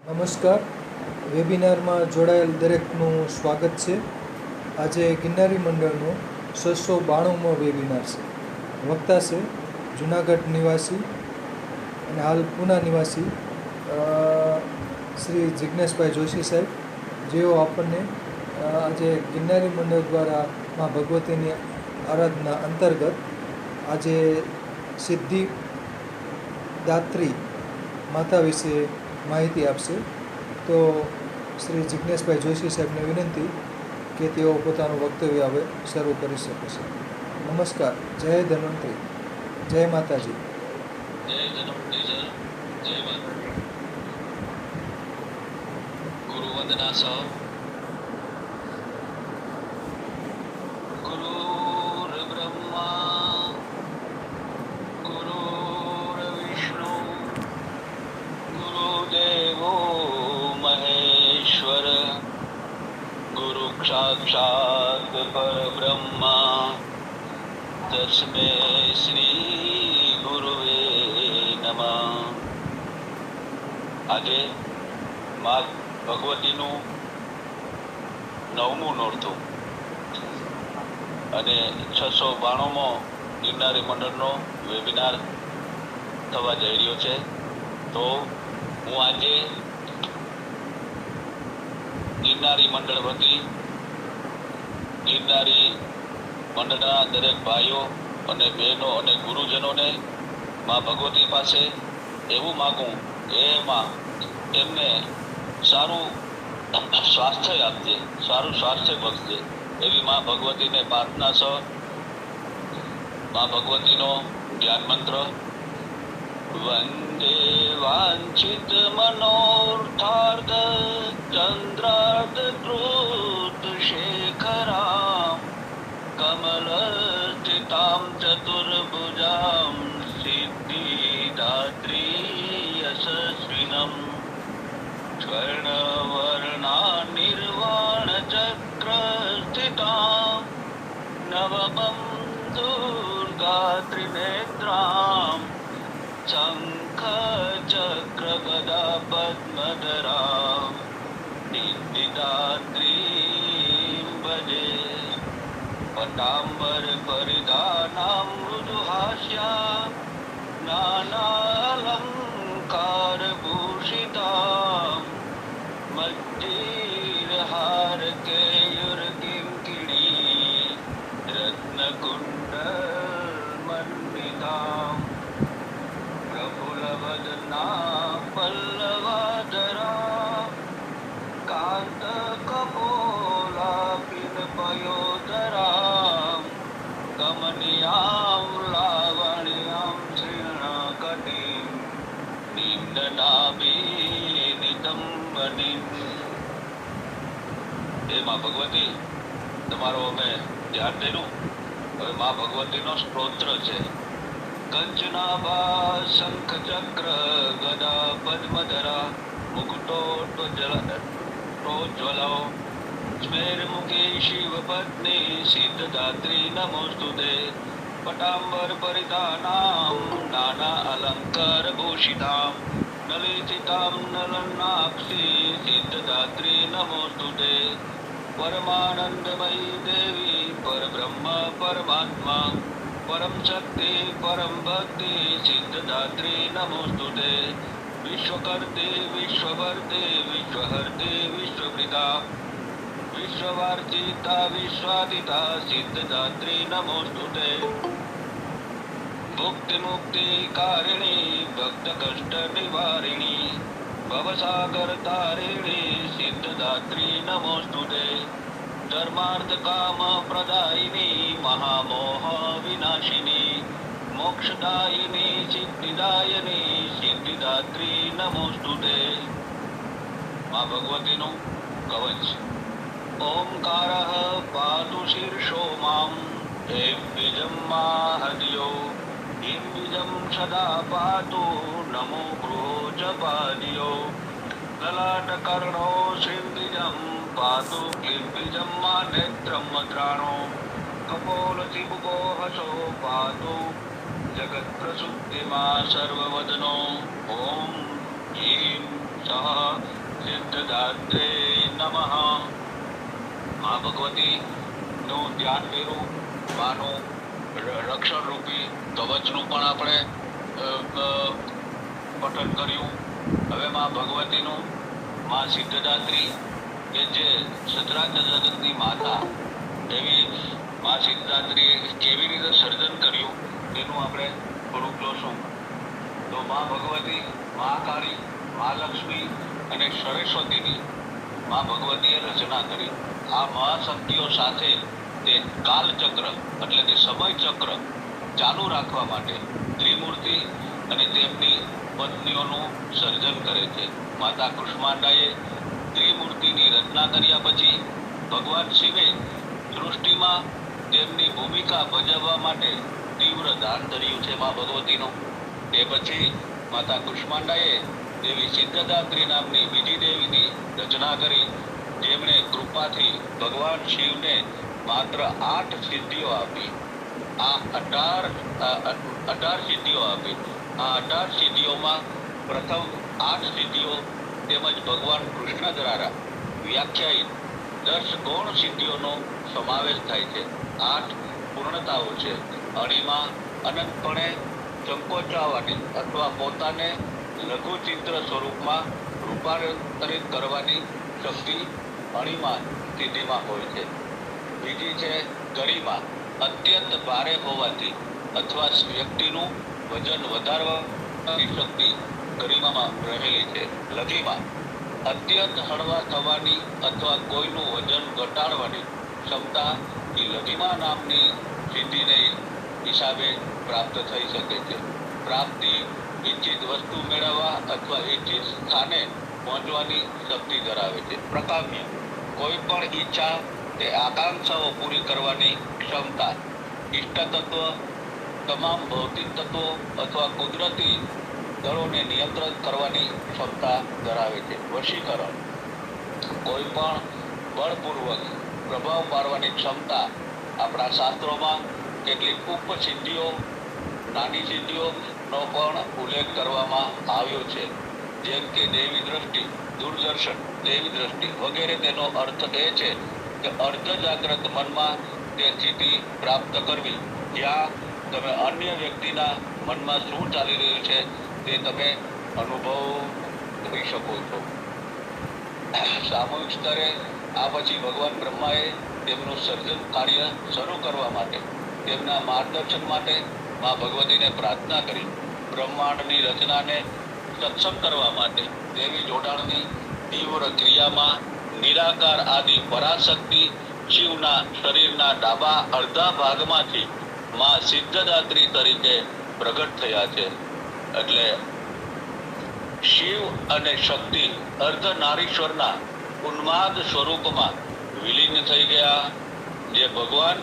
નમસ્કાર. વેબિનારમાં જોડાયેલ દરેકનું સ્વાગત છે. આજે ગિરનારી મંડળનો 692મો વેબિનાર છે. વક્તા છે જૂનાગઢ નિવાસી અને હાલ પૂના નિવાસી શ્રી જિજ્ઞેશભાઈ જોશી સાહેબ, જેઓ આપણને આજે ગિરનારી મંડળ દ્વારા મા ભગવતીની આરાધના અંતર્ગત આજે સિદ્ધિ દાત્રી માતા વિશે માહિતી આપશે. તો શ્રી જિજ્ઞેશભાઈ જોશી સાહેબને વિનંતી કે તેઓ પોતાનું વક્તવ્ય હવે શરૂ કરી શકે છે. નમસ્કાર. જય ધન્વંતરી. જય માતાજી. જય ધન્વંતરી સર. જય માતાજી. ગુરુ વંદના સહ. ગુરુર બ્રહ્મા ગુરુર વિષ્ણુ ગુરુદેવો મહેશ્વર ગુરુ સાક્ષાત પરબ્રહ્મા તસ્મે શ્રી ગુરુવે નમઃ. આજે મા ભગવતીનું 9મું નોરતું અને 692મો ગિરનારી મંડળનો વેબિનાર થવા જઈ રહ્યો છે. તો હું આજે ગિરનારી મંડળ વતી ગિરનારી મંડળના દરેક ભાઈઓ અને બહેનો અને ગુરુજનોને મા ભગવતી પાસે એવું માગું એમાં એમને સારું સ્વાસ્થ્ય આપજે, સારું સ્વાસ્થ્ય બક્ષજે એવી મા ભગવતીને પ્રાર્થના સહ મા ભગવતીનો ધ્યાન મંત્ર વંદે વાંછિત મનોર્થાર્થ ચંદ્રાર્થ કૃત શેખરામ કમલ સ્થિતામ ચતુર્ભુજામ સિદ્ધિદાત્રી યશસ્વિનમ સ્વર્ણવર્ણા નિર્વાણ ચક્ર સ્થિતામ નવમં દુર્ગા ત્રિનેત્રામ શંખ ચક્ર ગદા પદ્મધરા સિદ્ધિદાત્રીં ભજે પટાંબર પરિધાનાં મૃદુહાસ્યા નાનાલંકાર ભૂષિતાં મજ્જીરહાર કેયુરકિંકિણી રત્નકુંડલમંડિતાં પ્રફુલ્લવદના પલ્લવાધરા કાંતકપોલાપિનપયોધરાં કમનીયાં લાવણ્યાં શ્રીર્ણકટીં નિમ્નનાભિનિતંબનીં. હે મા ભગવતી, તમારો અમે ધ્યાન દેનું. હવે મા ભગવતીનો સ્તોત્ર છે. કંચનાભા શંખ ચક્ર ગદા પદ્મધરા મુકુટોજ્જ્વલો સ્મેરમુખી શિવપત્ની સિદ્ધદાત્રી નમોસ્તુતે પટાંબર પરિધાનાં નાના અલંકાર ભૂષિતાં નલિચિતાં નલનાક્ષી સિદ્ધદાત્રી નમોસ્તુતે પરમાનંદમયી દેવી પરબ્રહ્મ પરમાત્મા પરમ શક્તિ પરમ ભક્તિ સિદ્ધદાત્રી નમોસ્તુતે વિશ્વકર્તી વિશ્વભર્તી વિશ્વહર્તી વિશ્વપ્રિતા વિશ્વવાર્ચિતા વિશ્વાદિતા સિદ્ધદાત્રી નમોસ્તુતે ભુક્તિ મુક્તિ કારિણી ભક્ત કષ્ટ નિવારિણી ભવસાગર તારિણી સિદ્ધદાત્રી નમોસ્તુતે ધર્માર્થ કામ પ્રદાયિની મહામોહ વિનાશિની મોક્ષદાયિની સિદ્ધિદાયિની સિદ્ધિદાત્રી નમોસ્તુતે. મા ભગવતીનું કવચ. ઓમકારઃ પાતુ શીર્ષો મામ એમ બીજમ માહદયો એમ બીજમ સદા પાતુ નમો ગૃહો ચ પાદયો લલાટકર્ણો સિંબીજમ પાતુ ક્લિબીજમ મા નેત્રમ ત્રાણો કપોલચિબુકો હસો પાતુ જગત પ્રસુદ્ધિમાં સર્વવદનો ઓમ ह्रीं સહ સિદ્ધદાત્રે નમઃ. મા ભગવતી નું ધ્યાન કર્યું, માનું રક્ષણ રૂપી કવચનું પણ આપણે પઠન કર્યું. હવે મા ભગવતીનું, મા સિદ્ધદાત્રી કે જે સચરાચર જગતની માતા એવી મા સિદ્ધદાત્રીએ કેવી રીતે સર્જન કર્યું તેનું આપણે થોડુંક જોશું. તો મા ભગવતી, મા કાળી, મા લક્ષ્મી અને સરસ્વતીની મા ભગવતીએ રચના કરી. આ મહાશક્તિઓ સાથે તે કાલચક્ર એટલે કે સમય ચક્ર ચાલુ રાખવા માટે ત્રિમૂર્તિ અને તેમની પત્નીઓનું સર્જન કરે છે. માતા કુષ્માંડાએ ત્રિમૂર્તિની રચના કર્યા પછી ભગવાન શિવે સૃષ્ટિમાં તેમની ભૂમિકા ભજવવા માટે તીવ્ર ધ્યાન ધર્યું છે મા ભગવતીનું. તે પછી માતા કુષ્માંડાએ દેવી સિદ્ધદાત્રી નામની બીજી દેવીની રચના કરી, જેમણે કૃપાથી ભગવાન શિવને માત્ર 8 સિદ્ધિઓ આપી. આ 18 સિદ્ધિઓ આપી. આ 18 સિદ્ધિઓમાં પ્રથમ 8 સિદ્ધિઓ તેમજ ભગવાન કૃષ્ણ દ્વારા વ્યાખ્યાયિત 10 ગૌણ સિદ્ધિઓનો સમાવેશ થાય છે. 8 પૂર્ણતાઓ છે. અણીમાં અનંતપણે સંકોચાવાની અથવા પોતાને લઘુચિત્ર સ્વરૂપમાં રૂપાંતરિત કરવાની શક્તિ અણીમાં સિદ્ધિમાં હોય છે. બીજી છે ગરિમા. અત્યંત ભારે હોવાથી અથવા વ્યક્તિનું વજન વધારવાની શક્તિ ગરિમામાં રહેલી છે. લઘિમા. અત્યંત હળવા થવાની અથવા કોઈનું વજન ઘટાડવાની ક્ષમતા એ લઘિમા નામની સિદ્ધિને હિસાબે પ્રાપ્ત થઈ શકે છે. પ્રાપ્તિ ઈચ્છિત વસ્તુ મેળવવા અથવા ઈચ્છિત સ્થાને પહોંચવાની શક્તિ ધરાવે છે. પ્રકામ્ય. કોઈ પણ ઈચ્છા તે આકાંક્ષાઓ પૂરી કરવાની ક્ષમતા. ઇષ્ટ તત્વ, તમામ ભૌતિક તત્વો અથવા કુદરતી દળોને નિયંત્રિત કરવાની ક્ષમતા ધરાવે છે. વશીકરણ. કોઈ પણ બળપૂર્વક પ્રભાવ પાડવાની ક્ષમતા. આપણા શાસ્ત્રોમાં કેટલીક ઉપસિદ્ધિઓ, નાની સિદ્ધિઓનો પણ ઉલ્લેખ કરવામાં આવ્યો છે, જેમ કે દેવી દ્રષ્ટિ, દૂરદર્શન, દેવી દ્રષ્ટિ વગેરે. તેનો અર્થ એ છે કે અર્ધ જાગ્રત મનમાં તે સ્થિતિ પ્રાપ્ત કરવી, જ્યાં તમે અન્ય વ્યક્તિના મનમાં શું ચાલી રહ્યું છે તે તમે અનુભવ કરી શકો છો. સામૂહિક સ્તરે આ પછી ભગવાન બ્રહ્માએ તેમનું સર્જન કાર્ય શરૂ કરવા માટે તેમના માર્ગદર્શન માટે મા ભગવતીને પ્રાર્થના કરી. બ્રહ્માંડની રચનાને સક્ષમ કરવા માટે દેવી જોડાણની તીવ્ર ક્રિયામાં નિરાકાર આદિ પરાશક્તિ શિવના શરીરના ડાબા અડધા ભાગમાંથી મા સિદ્ધદાત્રી તરીકે પ્રગટ થયા છે. એટલે શિવ અને શક્તિ અર્ધનારીશ્વરના ઉન્માદ સ્વરૂપમાં વિલીન થઈ ગયા. જે ભગવાન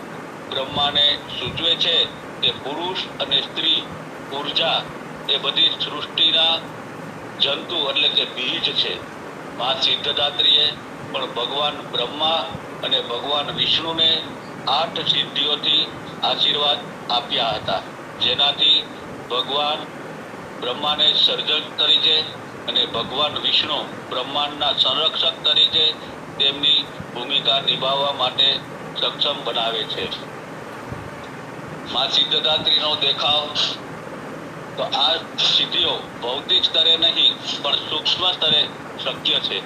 બ્રહ્માને સૂચવે છે કે પુરુષ અને સ્ત્રી ઉર્જા એ બધી સૃષ્ટિના જંતુ એટલે કે બીજ છે. મા સિદ્ધદાત્રીએ પણ ભગવાન બ્રહ્મા અને ભગવાન વિષ્ણુને 8 સિદ્ધિઓથી આશીર્વાદ આપ્યા હતા, જેનાથી ભગવાન બ્રહ્માને સર્જક તરીકે અને ભગવાન વિષ્ણુ બ્રહ્માંડના સંરક્ષક તરીકે તેમની ભૂમિકા નિભાવવા માટે સક્ષમ બનાવે છે. મા સિદ્ધદાત્રીનો દેખાવ. તો આ સિદ્ધિઓ ભૌતિક સ્તરે નહીં પણ સૂક્ષ્મ સ્તરે શક્ય છે.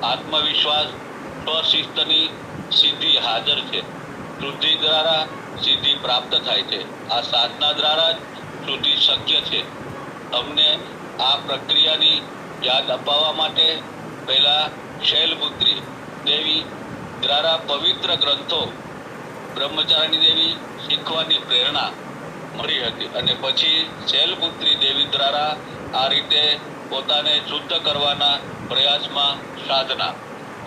આત્મવિશ્વાસ, સ્વશિસ્તની સિદ્ધિ હાજર છે. શુદ્ધિ દ્વારા સિદ્ધિ પ્રાપ્ત થાય છે. આ સાધના દ્વારા જ શુદ્ધિ શક્ય છે. અમને આ પ્રક્રિયાની યાદ અપાવવા માટે પહેલા શૈલપુત્રી દેવી દ્વારા પવિત્ર ગ્રંથો બ્રહ્મચારિણી દેવી શીખવાની પ્રેરણા મળી હતી, અને પછી શૈલપુત્રી દેવી દ્વારા આ રીતે પોતાને શુદ્ધ કરવાના પ્રયાસમાં સાધના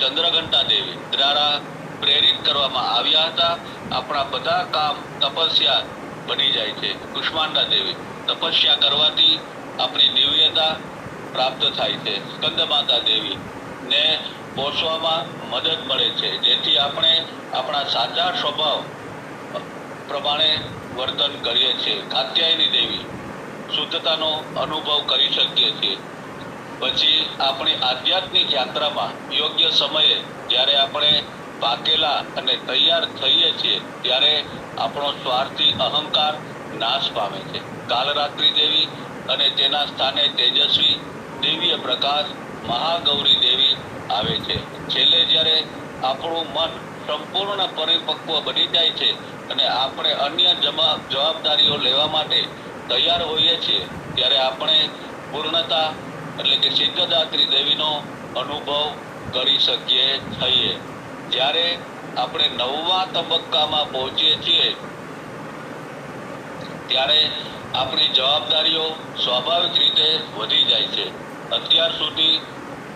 ચંદ્રઘંટા દેવી દ્વારા પ્રેરિત કરવામાં આવ્યા હતા. આપણા બધા કામ તપસ્યા બની જાય છે. કુષ્માંડા દેવી, તપસ્યા કરવાથી આપણી દિવ્યતા પ્રાપ્ત થાય છે. સ્કંદમાતા દેવી ને પોષવામાં મદદ મળે છે, જેથી આપણે આપણા સાચા સ્વભાવ પ્રમાણે વર્તન કરીએ છીએ. કાત્યાયની દેવી, શુદ્ધતાનો અનુભવ કરી શકીએ છીએ. પછી આપણી આધ્યાત્મિક યાત્રામાં યોગ્ય સમયે જ્યારે આપણે પાકેલા અને તૈયાર થઈએ છીએ ત્યારે આપણો સ્વાર્થી અહંકાર નાશ પામે છે. કાલરાત્રિ દેવી અને તેના સ્થાને તેજસ્વી દિવ્ય પ્રકાશ મહાગૌરી દેવી આવે છે. છેલ્લે જ્યારે આપણું મન સંપૂર્ણ પરિપક્વ બની જાય છે અને આપણે અન્ય જવાબદારીઓ લેવા માટે તૈયાર હોઈએ છીએ ત્યારે આપણે પૂર્ણતા એટલે કે સિદ્ધદાત્રી દેવીનો અનુભવ કરી શકીએ છીએ. જ્યારે આપણે 9મા તબક્કામાં પહોંચીએ છીએ ત્યારે આપણી જવાબદારીઓ સ્વાભાવિક રીતે વધી જાય છે. અત્યાર સુધી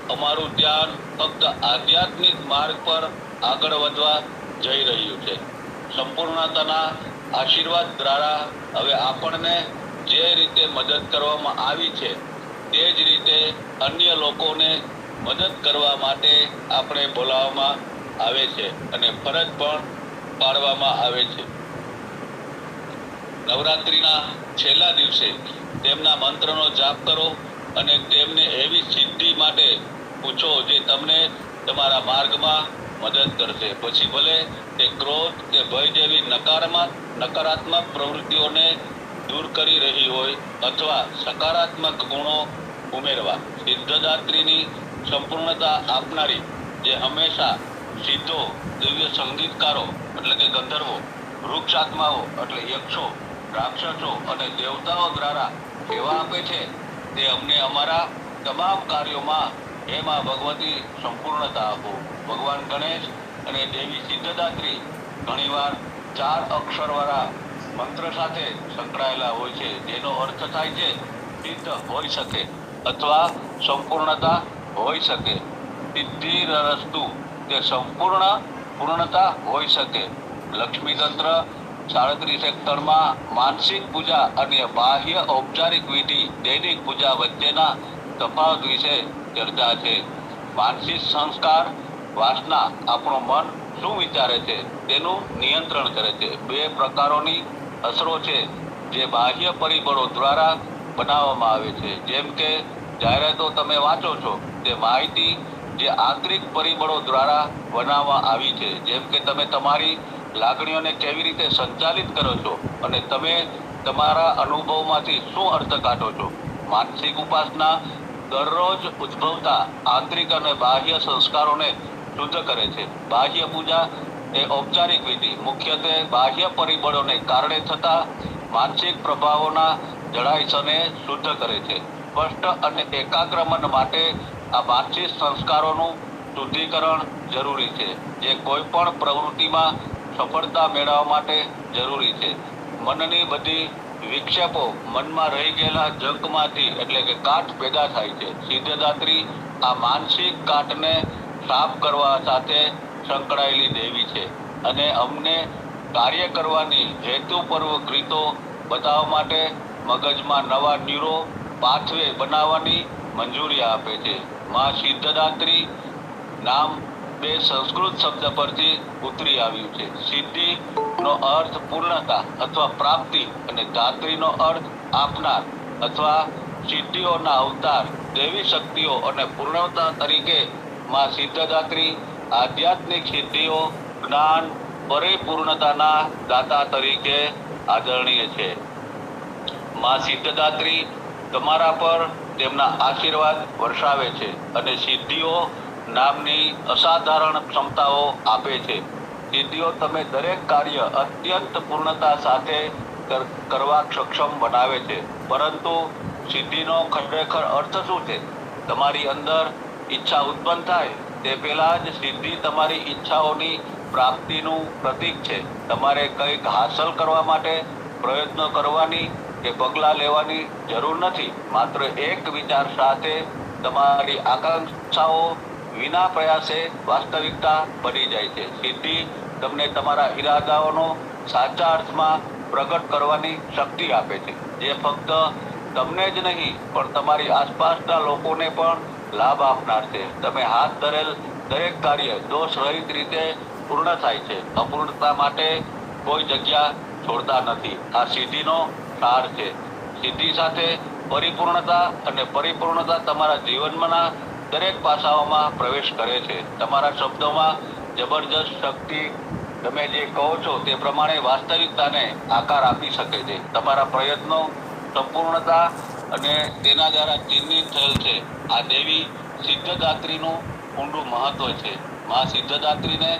અમારું ધ્યાન ફક્ત આધ્યાત્મિક માર્ગ પર આગળ વધવા જઈ રહ્યું છે. સંપૂર્ણતાના આશીર્વાદ દ્વારા હવે આપણને જે રીતે મદદ કરવામાં આવી છે તે જ રીતે અન્ય લોકોને મદદ કરવા માટે આપણે બોલાવવામાં આવે છે અને ફરજ પણ પાડવામાં આવે છે. નવરાત્રિના છેલ્લા દિવસે તેમના મંત્રનો જાપ કરો અને તેમને એવી સિદ્ધિ માટે પૂછો જે તમને તમારા માર્ગમાં મદદ કરશે. પછી ભલે તે ક્રોધ કે ભય જેવી નકારાત્મક પ્રવૃત્તિઓને દૂર કરી રહી હોય અથવા સકારાત્મક ગુણો ઉમેરવા. સિદ્ધદાત્રીની સંપૂર્ણતા આપનારી જે હંમેશા સિદ્ધો, દિવ્ય સંગીતકારો એટલે કે ગંધર્વો, વૃક્ષ આત્માઓ એટલે યક્ષો, રાક્ષસો અને દેવતાઓ દ્વારા સેવા આપે છે તે અમને અમારા તમામ કાર્યોમાં હે માં ભગવતી સંપૂર્ણતા આપો. ભગવાન ગણેશ અને દેવી સિદ્ધદાત્રી ઘણીવાર 4 અક્ષરવાળા મંત્ર સાથે સંકળાયેલા હોય છે જેનો અર્થ થાય છે સિદ્ધ હોઈ શકે અથવા સંપૂર્ણતા હોઈ શકે. સિદ્ધિરસ્તુ તે પૂર્ણતા હોઈ શકે. લક્ષ્મી તંત્ર 37 હેક્ટરમાં માનસિક પૂજા અને બાહ્ય ઔપચારિક વિધિ દૈનિક પૂજા વચ્ચેના તફાવત વિશે ચર્ચા છે. માનસિક સંસ્કાર વાસના આપણું મન શું વિચારે છે તેનું નિયંત્રણ કરે છે. 2 પ્રકારોની અસરો છે જે બાહ્ય પરિબળો દ્વારા બનાવવામાં આવે છે. જેમ કે જાહેરાતો તમે વાંચો છો તે માહિતી જે આંતરિક પરિબળો દ્વારા બનાવવામાં આવી છે. જેમ કે તમે તમારી લાગણીઓને કેવી રીતે સંચાલિત કરો છો અને તમે તમારા અનુભવમાંથી શું અર્થ કાઢો છો. માનસિક ઉપાસના દરરોજ ઉદ્ભવતા આંતરિક અને બાહ્ય સંસ્કારોને શુદ્ધ કરે છે. બાહ્ય પૂજા એ ઔપચારિક વિધિ મુખ્યત્વે બાહ્ય પરિબળોને કારણે થતા માનસિક પ્રભાવોના જળાશયને શુદ્ધ કરે છે. સ્પષ્ટ અને એકાગ્ર મન માટે આ માનસિક સંસ્કારોનું શુદ્ધિકરણ જરૂરી છે જે કોઈ પણ પ્રવૃત્તિમાં સફળતા મેળવવા માટે જરૂરી છે. મનની બધી વિક્ષેપો મનમાં રહી ગયેલા જંકમાંથી એટલે કે કાટ પેદા થાય છે. સિદ્ધદાત્રી આ માનસિક કાટને સાફ કરવા સાથે સંકળાયેલી દેવી છે અને અમને કાર્ય કરવાની હેતુપૂર્વક રીતો બતાવવા માટે મગજમાં નવા ન્યુરો પાથવે બનાવવાની મંજૂરી આપે છે. માં સિદ્ધદાત્રી નામ 2 સંસ્કૃત શબ્દ પરથી ઉતરી આવ્યું છે. સિદ્ધિ નો અર્થ પૂર્ણતા અથવા પ્રાપ્તિ અને દાત્રીનો અર્થ આપનાર અથવા સિદ્ધિઓના અવતાર. દેવી શક્તિઓ અને પૂર્ણતા તરીકે માં સિદ્ધદાત્રી આધ્યાત્મિક સિદ્ધિઓ, જ્ઞાન, પરિપૂર્ણતાના દાતા તરીકે આદરણીય છે. માં સિદ્ધદાત્રી તમારા પર તેમના આશીર્વાદ વર્ષાવે છે અને સિદ્ધિઓ નામની અસાધારણ ક્ષમતાઓ આપે છે. સિદ્ધિઓ તમે દરેક કાર્ય અત્યંત પૂર્ણતા સાથે કરવા સક્ષમ બનાવે છે. પરંતુ સિદ્ધિનો ખરેખર અર્થ શું છે? તમારી અંદર ઈચ્છા ઉત્પન્ન થાય તે પહેલા જ સિદ્ધિ તમારી ઈચ્છાઓની પ્રાપ્તિનું પ્રતીક છે. તમારે કંઈક હાંસલ કરવા માટે પ્રયત્નો કરવાની કે પગલાં લેવાની જરૂર નથી. માત્ર એક વિચાર સાથે તમારી આકાંક્ષાઓ વિના પ્રયાસે વાસ્તવિકતા બની જાય છે. સિદ્ધિ તમને તમારા ઈરાદાઓનો સાચા અર્થમાં પ્રગટ કરવાની શક્તિ આપે છે જે ફક્ત તમને જ નહીં પણ તમારી આસપાસના લોકોને પણ લાભ આપનાર છે. તમે હાથ ધરેલ દરેક કાર્ય દોષ રહિત રીતે પૂર્ણ થાય છે. અપૂર્ણતા માટે કોઈ જગ્યા છોડતા નથી. આ સિદ્ધિનો સાર છે. સિદ્ધિ સાથે પરિપૂર્ણતા અને પરિપૂર્ણતા તમારા જીવનમાંના દરેક પાસાઓમાં પ્રવેશ કરે છે. તમારા શબ્દોમાં જબરજસ્ત શક્તિ, તમે જે કહો છો તે પ્રમાણે વાસ્તવિકતાને આકાર આપી શકે છે. તમારા પ્રયત્નો સંપૂર્ણતા અને તેના દ્વારા ચિહ્નિત થયેલ છે. આ દેવી સિદ્ધદાત્રીનું ઊંડું મહત્વ છે. માં સિદ્ધદાત્રીને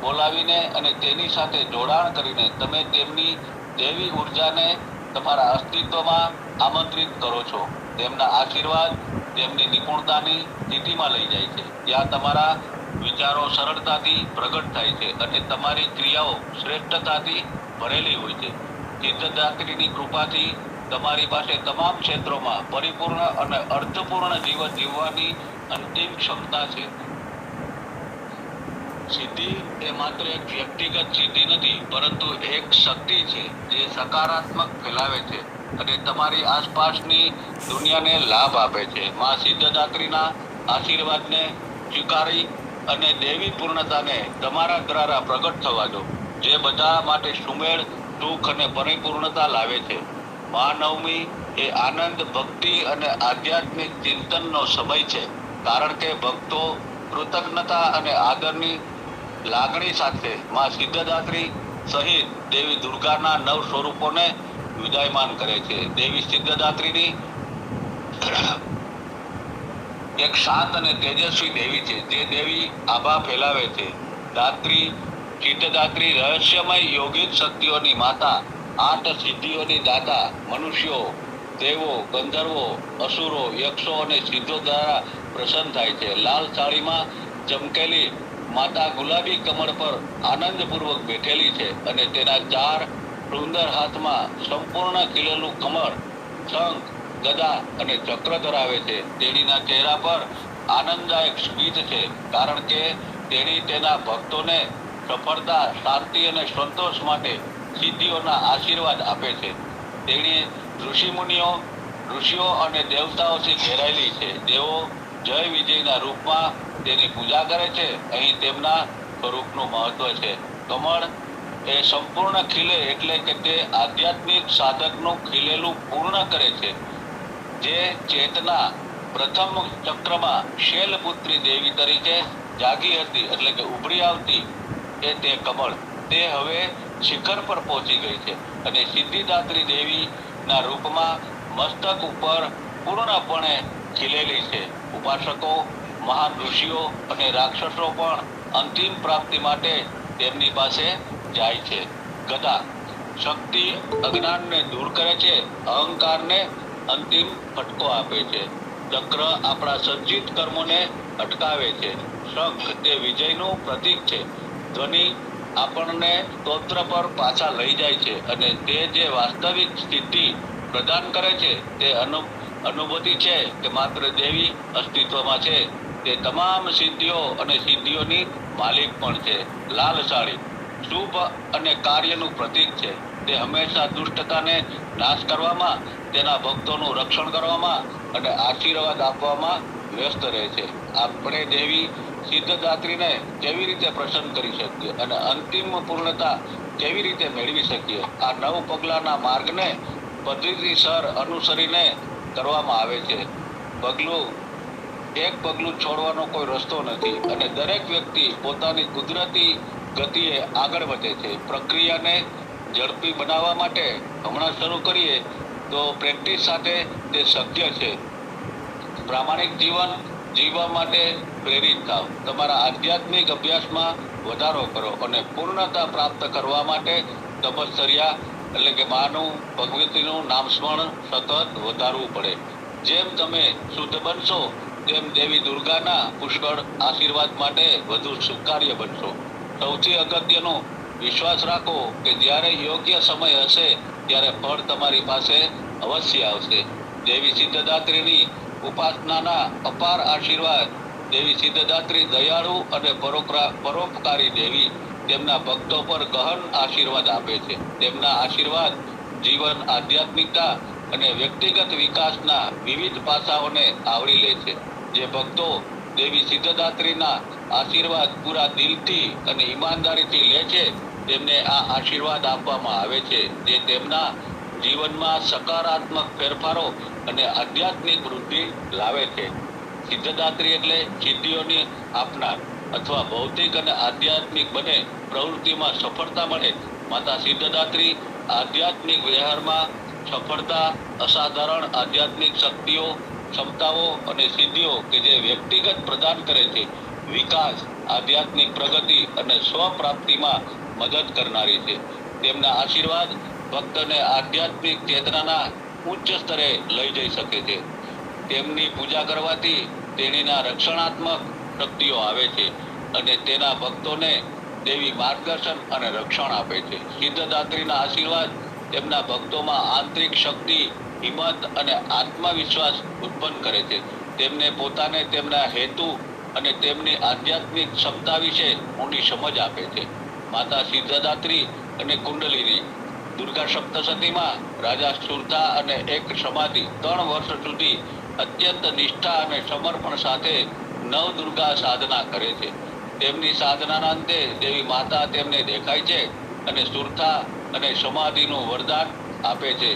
બોલાવીને અને તેની સાથે જોડાણ કરીને તમે તેમની દેવી ઉર્જાને તમારા અસ્તિત્વમાં આમંત્રિત કરો છો. તેમના આશીર્વાદ તેમની નિપુણતાની સ્થિતિમાં લઈ જાય છે, જ્યાં તમારા વિચારો સરળતાથી પ્રગટ થાય છે અને તમારી ક્રિયાઓ શ્રેષ્ઠતાથી ભરેલી હોય છે. સિદ્ધદાત્રીની કૃપાથી તમારી પાસે તમામ ક્ષેત્રોમાં પરિપૂર્ણ અને અર્થપૂર્ણ જીવન જીવવાની અંતિમ ક્ષમતા છે. સિદ્ધિ એ માત્ર એક વ્યક્તિગત સિદ્ધિ નથી, પરંતુ એક શક્તિ છે જે સકારાત્મક ફેલાવે છે અને તમારી આસપાસની દુનિયાને લાભ આપે છે. માં સિદ્ધદાત્રીના આશીર્વાદને સ્વીકારી અને દેવી પૂર્ણતાને તમારા દ્વારા પ્રગટ થવા દો, જે બધા માટે સુમેળ, સુખ અને પરિપૂર્ણતા લાવે છે. મહાનવમી એ આનંદ, ભક્તિ અને આધ્યાત્મિક ચિંતનનો સમય છે, કારણ કે ભક્તો કૃતજ્ઞતા અને આદરની લાગણી સાથે માં સિદ્ધદાત્રી સહિત દેવી દુર્ગાના નવ સ્વરૂપોને વિદાયમાન કરે છે. દેવી સિદ્ધદાત્રીની એક શાંત અને તેજસ્વી દેવી છે, જે દેવી આભા ફેલાવે છે. દાત્રી સિદ્ધદાત્રી રહસ્યમય યોગિક શક્તિઓની માતા, 8 સિદ્ધિઓની દાતા, મનુષ્યો, દેવો, ગંધર્વો, અસુરો, યક્ષો અને સિદ્ધો દ્વારા પ્રસન્ન થાય છે. લાલ સાડીમાં ચમકેલી માતા ગુલાબી કમળ પર આનંદપૂર્વક બેઠેલી છે અને તેના 4 સુંદર હાથમાં સંપૂર્ણ ખીલેલું કમળ, શંખ, ગદા અને ચક્ર ધરાવે છે. તેણીના ચહેરા પર આનંદદાયક સ્મિત છે, કારણ કે તેણી તેના ભક્તોને સફળતા, શાંતિ અને સંતોષ માટે સિદ્ધિઓના આશીર્વાદ આપે છે. તેણી ઋષિઓ અને દેવતાઓથી ઘેરાયેલી છે. તેઓ જય વિજયના રૂપમાં તેની પૂજા કરે છે. અહીં તેમના સ્વરૂપનું મહત્વ છે. કમળ એ સંપૂર્ણ ખીલે એટલે કે તે આધ્યાત્મિક સાધકનું ખીલેલું પૂર્ણ કરે છે. જે ચેતના પ્રથમ ચક્રમાં શૈલપુત્રી દેવી તરીકે જાગી હતી, એટલે કે ઉભરી આવતી, તે કમળ તે હવે શિખર પર પહોંચી ગઈ છે અને સિદ્ધિદાત્રી દેવીના રૂપમાં મસ્તક ઉપર પૂર્ણપણે ખીલેલી છે. ઉપાસકો, મહાન ઋષિઓ અને રાક્ષસો પણ અંતિમ પ્રાપ્તિ માટે તેમની પાસે જાય છે. ગદા શક્તિ અજ્ઞાનને દૂર કરે છે, અહંકારને અંતિમ ફટકો આપે છે. ચક્ર આપણા સંચિત કર્મોને અટકાવે છે. શંખ તે વિજયનું પ્રતીક છે. ધ્વનિ આપણને સ્તોત્ર પર પાછા લઈ જાય છે અને તે જે વાસ્તવિક સ્થિતિ પ્રદાન કરે છે તે અનુભૂતિ છે કે માત્ર દેવી અસ્તિત્વમાં છે. તે તમામ સિદ્ધિઓ અને સિદ્ધિઓની માલિક પણ છે. લાલ સાડી શુભ અને કાર્યનું પ્રતીક છે. તે હંમેશા દુષ્ટતાને નાશ કરવામાં, તેના ભક્તોનું રક્ષણ કરવામાં અને આશીર્વાદ આપવામાં વ્યસ્ત રહે છે. આપણે દેવી સિદ્ધદાત્રીને કેવી રીતે પ્રસન્ન કરી શકીએ અને અંતિમ પૂર્ણતા કેવી રીતે મેળવી શકીએ? આ 9 પગલાના માર્ગને પદ્ધતિસર અનુસરીને કરવામાં આવે છે. એક પગલું છોડવાનો કોઈ રસ્તો નથી અને દરેક વ્યક્તિ પોતાની કુદરતી ગતિએ આગળ વધે છે. પ્રક્રિયાને ઝડપી બનાવવા માટે હમણાં શરૂ કરીએ તો પ્રેક્ટિસ સાથે તે શક્ય છે. પ્રામાણિક જીવન જીવવા માટે પ્રેરિત થાવ. તમારા આધ્યાત્મિક અભ્યાસમાં વધારો કરો અને પૂર્ણતા પ્રાપ્ત કરવા માટે તપશ્ચર્યા એટલે કે માનું, ભગવતીનું નામસ્મરણ સતત વધારવું પડે. જેમ તમે શુદ્ધ બનશો તેમ દેવી દુર્ગાના પુષ્કળ આશીર્વાદ માટે વધુ સ્વીકાર્ય બનશો. સૌથી અગત્યનું, વિશ્વાસ રાખો કે જ્યારે યોગ્ય સમય હશે ત્યારે ફળ તમારી પાસે અવશ્ય આવશે. દેવી સિદ્ધદાત્રીની ઉપાસનાના અપાર આશીર્વાદ. દેવી સિદ્ધદાત્રી દયાળુ અને પરોપકારી દેવી તેમના ભક્તો પર ગહન આશીર્વાદ આપે છે. તેમના આશીર્વાદ જીવન, આધ્યાત્મિકતા અને વ્યક્તિગત વિકાસના વિવિધ પાસાઓને આવરી લે છે. જે ભક્તો દેવી સિદ્ધદાત્રીના આશીર્વાદ પૂરા દિલથી અને ઈમાનદારીથી લે છે, તેમને આ આશીર્વાદ આપવામાં આવે છે, જે તેમના જીવનમાં સકારાત્મક ફેરફારો અને આધ્યાત્મિક વૃદ્ધિ લાવે છે. સિદ્ધદાત્રી એટલે સિદ્ધિઓની આપનાર અથવા ભૌતિક અને આધ્યાત્મિક બંને પ્રવૃત્તિમાં સફળતા મળે. માતા સિદ્ધદાત્રી આધ્યાત્મિક વ્યવહારમાં સફળતા, અસાધારણ આધ્યાત્મિક શક્તિઓ, ક્ષમતાઓ અને સિદ્ધિઓ કે જે વ્યક્તિગત પ્રદાન કરે છે, વિકાસ, આધ્યાત્મિક પ્રગતિ અને સ્વપ્રાપ્તિમાં મદદ કરનારી છે. તેમના આશીર્વાદ ભક્તને આધ્યાત્મિક ચેતનાના ઉચ્ચ સ્તરે લઈ જઈ શકે છે. તેમની પૂજા કરવાથી તેણીના રક્ષણાત્મક શક્તિઓ આવે છે અને તેના ભક્તોને દેવી માર્ગદર્શન અને રક્ષણ આપે છે. સિદ્ધદાત્રીના આશીર્વાદ તેમના ભક્તોમાં આંતરિક શક્તિ, હિંમત અને આત્મવિશ્વાસ ઉત્પન્ન કરે છે. તેમને પોતાને, તેમના હેતુ અને તેમની આધ્યાત્મિક ક્ષમતા વિશે ઊંડી સમજ આપે છે. માતા સિદ્ધદાત્રી અને કુંડલિની દુર્ગા સપ્તશતીમાં રાજા સુરથા અને એક સમાધિ 3 વર્ષ સુધી અત્યંત નિષ્ઠા અને સમર્પણ સાથે નવદુર્ગા સાધના કરે છે. તેમની સાધનાના અંતે દેવી માતા તેમને દેખાય છે અને સુરથા અને સમાધિનું વરદાન આપે છે.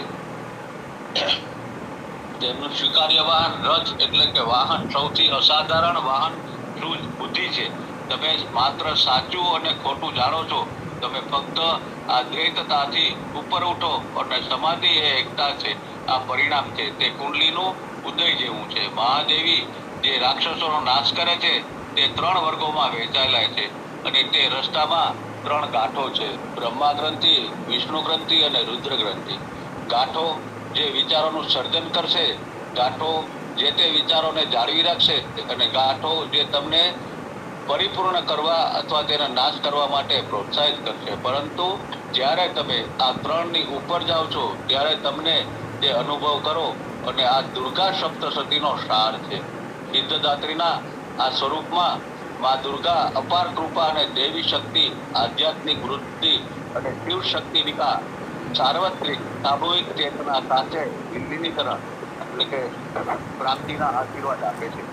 તેમનું સ્વીકાર્ય વાહન રથ એટલે કે વાહન, સૌથી અસાધારણ વાહન સૂઝ બુદ્ધિ છે. તમે માત્ર સાચું અને ખોટું જાણો છો. તમે ફક્ત આ દ્વૈતતાથી ઉપર ઉઠો અને સમાધિ એ એકતા છે. આ પરિણામ છે. તે કુંડલીનું ઉદય જેવું છે. મહાદેવી જે રાક્ષસોનો નાશ કરે છે તે 3 વર્ગોમાં વહેંચાયેલા છે અને તે રસ્તામાં 3 ગાંઠો છે: બ્રહ્મા ગ્રંથિ, વિષ્ણુ ગ્રંથિ અને રુદ્ર ગ્રંથિ. ગાંઠો જે વિચારોનું સર્જન કરશે, ગાંઠો જે તે વિચારોને જાળવી રાખશે અને ગાંઠો જે તમને પરિપૂર્ણ કરવા અથવા તેનો નાશ કરવા માટે પ્રોત્સાહિત કરશે. પરંતુ જ્યારે તમે આ 3ની ઉપર જાઓ છો ત્યારે તમને તે અનુભવ કરો અને આ દુર્ગા સપ્તશતીનો સાર છે. સિદ્ધદાત્રીના આ સ્વરૂપમાં મા દુર્ગા અપાર કૃપા અને દેવી શક્તિ, આધ્યાત્મિક વૃદ્ધિ અને શિવ શક્તિ વિકાસ, સાર્વત્રિક સામૂહિક ચેતના સાથે વિલીનીકરણ એટલે કે પ્રાપ્તિના આશીર્વાદ આપે છે.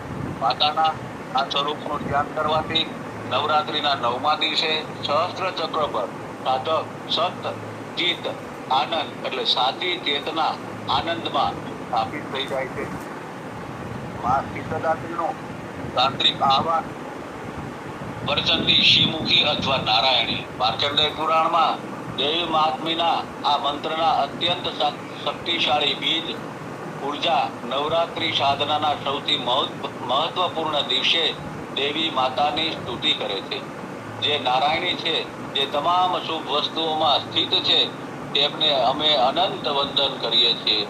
માતાના આ સ્વરૂપનું ધ્યાન કરવાથી નવરાત્રીના 9મા દિવસે સહસ્ત્ર ચક્ર પર સાધક સત ચિત્ત આનંદ એટલે સાચી ચેતના આનંદમાં સ્થાપિત થઈ જાય છે. મા સિદ્ધદાત્રીનું તાંત્રિક આહવાન પ્રચંડી, શિવમુખી અથવા નારાયણી. માર્કંડેય પુરાણમાં દેવી મહાત્મ્યના આ મંત્રના અત્યંત શક્તિશાળી બીજ ઉર્જા નવરાત્રી સાધનાના સૌથી મહત્વપૂર્ણ દિવસે દેવી માતાની સ્તુતિ કરે છે. જે નારાયણી છે, જે તમામ શુભ વસ્તુઓમાં સ્થિત છે, તેમને અમે અનંત વંદન કરીએ છીએ.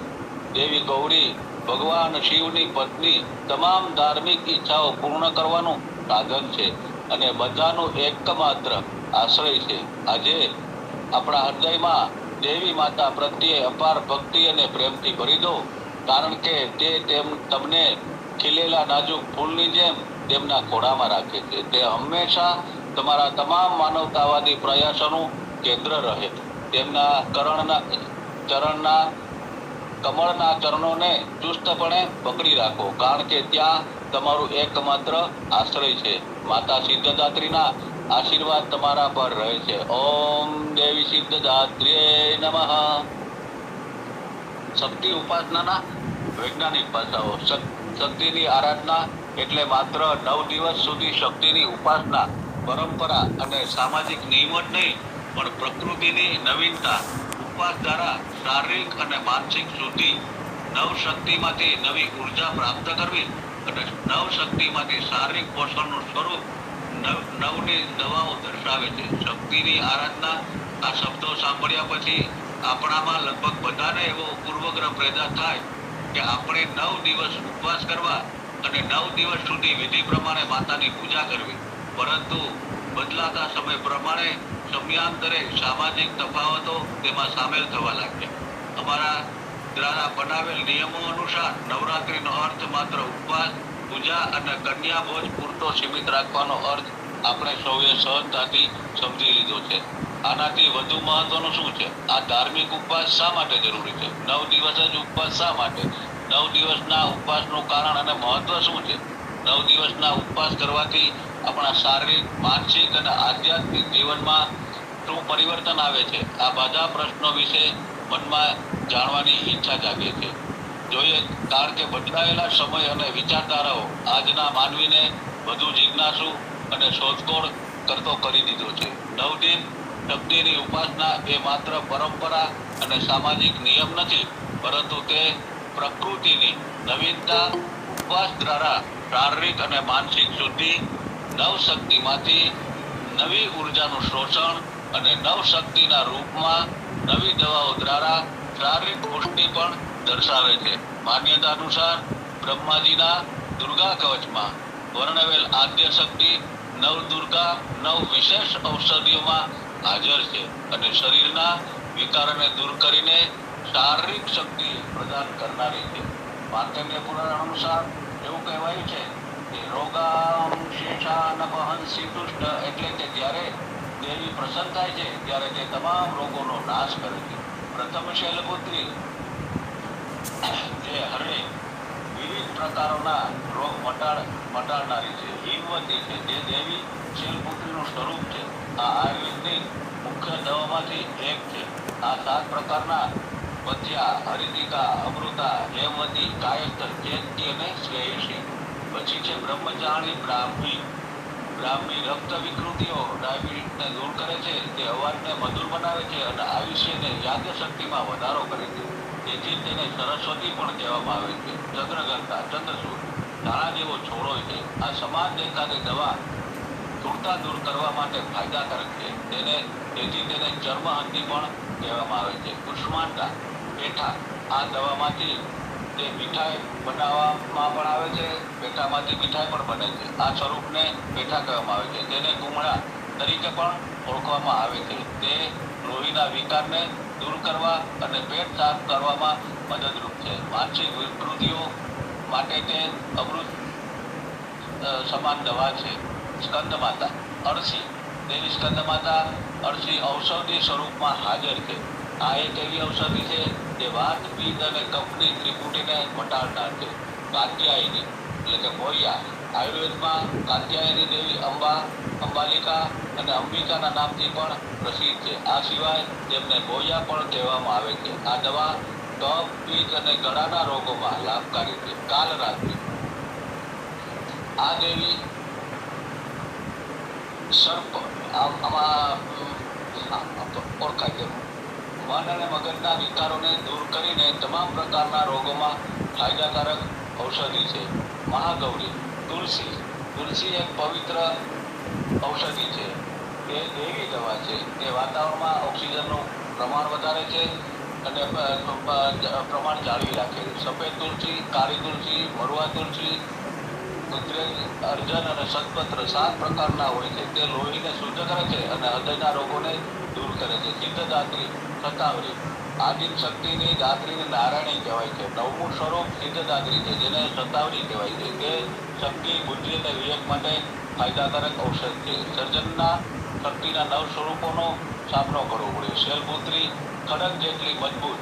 દેવી ગૌરી ભગવાન શિવની પત્ની તમામ ધાર્મિક ઈચ્છાઓ પૂર્ણ કરવાનું સાધન છે અને બધાનું એકમાત્ર આશ્રય છે. આજે આપણા હૃદયમાં દેવી માતા પ્રત્યે અપાર ભક્તિ અને પ્રેમથી ભરી દો, કારણ કે તે તમને ખીલેલા નાજુક ફૂલની જેમ તેમના ખોળામાં રાખે છે. તે હંમેશા તમારા તમામ માનવતાવાદી પ્રયાસોનું કેન્દ્ર રહે. તેમના કમળના ચરણોને ચુસ્તપણે પકડી રાખો, કારણ કે ત્યાં તમારું એકમાત્ર આશ્રય છે. માતા સિદ્ધદાત્રીના આશીર્વાદ તમારા પર રહે છે. ઓમ દેવી સિદ્ધદાત્રીય નમઃ. શક્તિ ઉપાસનાના વૈજ્ઞાનિક પાસાઓ. શક્તિની આરાધના એટલે માત્ર 9 દિવસ સુધી શક્તિની ઉપાસના, પરંપરા અને સામાજિક નિયમો જ નહીં, પણ પ્રકૃતિની નવીનતા. ઉપવાસ દ્વારા શારીરિક અને માનસિક શુદ્ધિ, નવ શક્તિમાંથી નવી ઉર્જા પ્રાપ્ત કરવી અને નવ શક્તિમાંથી શારીરિક પોષણનું સ્વરૂપ નવની દવાઓ દર્શાવે છે. શક્તિની આરાધના આ શબ્દો સાંભળ્યા પછી આપણામાં લગભગ બધાને એવો પૂર્વગ્રહ પેદા થાય કે આપણે 9 દિવસ ઉપવાસ કરવા અને 9 દિવસ સુધી વિધિ પ્રમાણે માતાની પૂજા કરવી. પરંતુ બદલાતા સમય પ્રમાણે સમયાંતરે સામાજિક તફાવતો તેમાં સામેલ થવા લાગ્યા. અમારા દ્વારા બનાવેલ નિયમો અનુસાર નવરાત્રીનો અર્થ માત્ર ઉપવાસ, પૂજા અને કન્યા ભોજ પૂરતો સીમિત રાખવાનો અર્થ આપણે સૌએ સહજતાથી સમજી લીધો છે. આનાથી વધુ મહત્વનું શું છે? આ ધાર્મિક ઉપવાસ શા માટે જરૂરી છે? 9 દિવસ જ ઉપવાસ શા માટે? 9 દિવસના ઉપવાસનું કારણ અને મહત્વ શું છે? 9 દિવસના ઉપવાસ કરવાથી આપણા શારીરિક, માનસિક અને આધ્યાત્મિક જીવનમાં શું પરિવર્તન આવે છે? આ બધા પ્રશ્નો વિશે મનમાં જાણવાની ઈચ્છા જાગે છે. જોઈએ, કારણ કે બદલાયેલા સમય અને વિચારધારાઓ આજના માનવીને વધુ જિજ્ઞાસુ અને શોધખોળ કરતો કરી દીધો છે. નવદિન શક્તિની ઉપાસના એ માત્ર પરંપરા અને સામાજિક નિયમ નથી, પરંતુ તે પ્રકૃતિની નવીનતા, ઉપવાસ દ્વારા શારીરિક અને માનસિક શુદ્ધિ, નવ શક્તિમાંથી નવી ઉર્જાનું શોષણ અને નવ શક્તિના રૂપમાં નવી દવાઓ દ્વારા શારીરિક પુષ્ટિ પણ દર્શાવે છે. માન્યતા અનુસાર બ્રહ્માજીના દુર્ગા કવચમાં વર્ણવેલ આદ્ય શક્તિ નવ દુર્ગા નવ વિશેષ ઔષધિઓમાં હાજર છે અને શરીરના વિકારોને દૂર કરીને શારીરિક શક્તિ પ્રદાન કરનારી છે. માર્કંડેય પુરાણ અનુસાર એવું કહેવાયું છે કે રોગામ શેષાનપહંસી તુષ્ટ, એટલે કે જ્યારે દેવી પ્રસન્ન થાય છે ત્યારે તે તમામ રોગોનો નાશ કરે છે. પ્રથમ શૈલપુત્રી જે હરણી વિવિધ પ્રકારોના રોગ મટાડનારી છે. હિમવતી છે જે દેવી શૈલપુત્રીનું સ્વરૂપ છે. આ આયુર્વેદની મુખ્ય દવામાંથી એક છે. આ 7 પ્રકારના પથ્યા હરિતિકા, અમૃતા, હેમવતી, કાયસ્થ, ચેતી અને શ્રેયસી. પછી છે બ્રહ્મચારી બ્રાહ્મી. બ્રાહ્મી રક્ત વિકૃતિઓ, ડાયાબિટીસને દૂર કરે છે, તે અવાજને મધુર બનાવે છે અને આયુષ્યને યાદશક્તિમાં વધારો કરે છે. તેથી તેને સરસ્વતી પણ કહેવામાં આવે છે. ચંદ્રઘંટા, ચંદ્રસૂર, ધાણા જેવો છોડો છે. આ સમાન દેખાતી દવા સ્થૂળતા દૂર કરવા માટે ફાયદાકારક છે. તેથી તેને ચર્મહંતી પણ કહેવામાં આવે છે. કુષ્માંડા, પેઠા, આ દવામાંથી તે મીઠાઈ બનાવવામાં પણ આવે છે. પેઠામાંથી મીઠાઈ પણ બને છે. આ સ્વરૂપને પેઠા કહેવામાં આવે છે. તેને કુમળા તરીકે પણ ઓળખવામાં આવે છે. તે લોહીના વિકારને દૂર કરવા અને પેટ સાફ કરવામાં મદદરૂપ છે. માનસિક વિકૃતિઓ માટે તે અમૃત સમાન દવા છે. સ્કંદમાતા, અળસી. દેવી સ્કંદમાતા અળસી ઔષધિ સ્વરૂપમાં હાજર છે. આ એક એવી ઔષધિ છે જે વાત, પિત્ત અને કફની ત્રિપુટીને મટાડનાર છે. કાત્યાયની એટલે કે મોયા. આયુર્વેદમાં કાત્યાયની દેવી અંબાલિકા અને અંબિકાના નામથી પણ પ્રસિદ્ધ છે. આ સિવાય તેમને બોયા પણ કહેવામાં આવે છે. આ દવા કફ, પિત્ત અને ગળાના રોગોમાં લાભકારી છે. કાલરાત્રિ. આ દેવી સર્પ આમાં ઓળખાય છે. મન અને મગજના વિકારોને દૂર કરીને તમામ પ્રકારના રોગોમાં ફાયદાકારક ઔષધિ છે. મહાગૌરી. તુલસી. તુલસી એક પવિત્ર ઔષધિ છે. તે દેવી દવા છે. તે વાતાવરણમાં ઓક્સિજનનું પ્રમાણ વધારે છે અને પ્રમાણ જાળવી રાખે છે. સફેદ તુલસી, કાળી તુલસી, મરુવા તુલસી, ગુજરેલ, અર્જન અને સતપત્ર 7 પ્રકારના હોય છે. તે લોહીને શુદ્ધ કરે છે અને હૃદયના રોગોને દૂર કરે છે. સિદ્ધદાત્રી, શતાવરી. આદિમ શક્તિની દાત્રીને નારાયણી કહેવાય છે. 9મું સ્વરૂપ સિદ્ધદાત્રી છે, જેને શતાવરી કહેવાય છે. તે શક્તિ, બુદ્ધિ અને વિવેક માટે ફાયદાકારક ઔષધ છે. સર્જનના શક્તિના 9 સ્વરૂપોનો સામનો કરવો પડે. શૈલપુત્રી ખડક જેટલી મજબૂત,